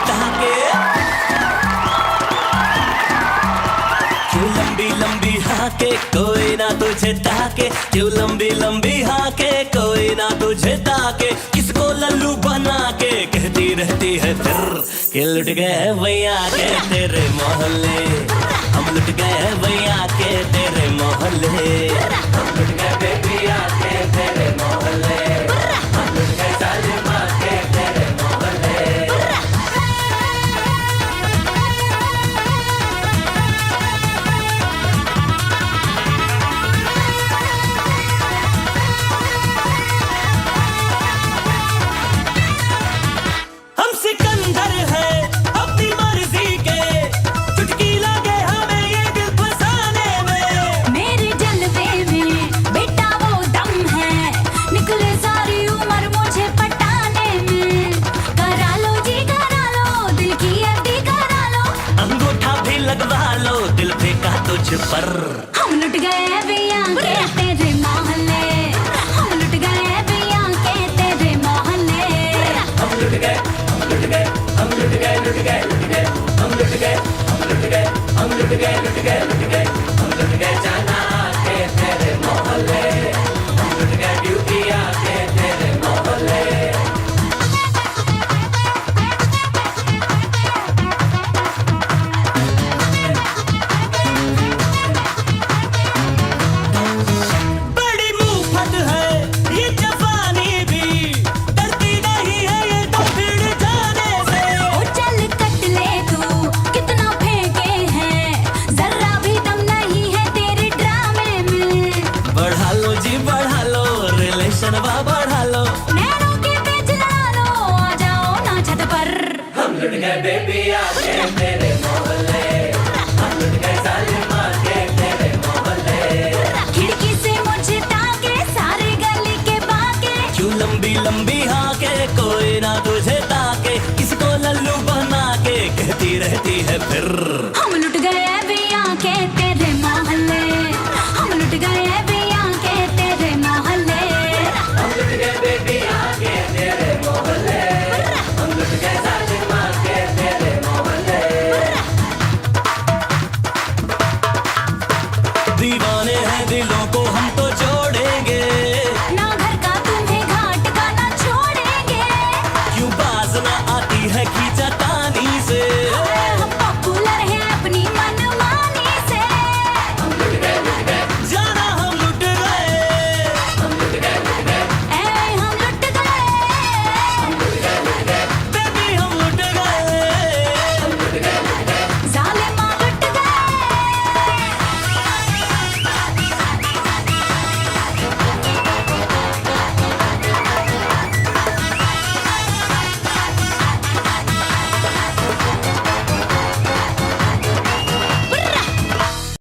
ताके, क्यों लंबी लंबी हाके कोई ना तुझे ताके, क्यों लंबी लंबी हाके कोई ना तुझे ताके। किसको लल्लू बना के कहती रहती है फिर कि लुट गए भैया के तेरे मोहल्ले, हम लुट गए भैया के तेरे मोहल्ले, हम लुट गए बेबिया के तेरे मोहल्ले, हम लुट गए सालिमा के तेरे मोहल्ले। हम सिकंदर है अपनी मर्जी के, चुटकी लगे हमें ये दिल फसाने में। मेरे जलवे में बेटा वो दम है, निकले सारी उम्र मुझे पटाने में। करा लो जी करा लो, दिल की अड्डी करा लो, अंगूठा भी लगवा लो दिल फेंका तुझ पर। हम लुट गए भैया के तेरे मोहल्ले, हम लुट गए भैया के तेरे मोहल्ले, हम लुट गए, हम लुट गए, हम लुट गए, लुट गए, लुट गए, हम लुट गए, हम लुट गए, हम लुट गए, लुट गए, लुट गए।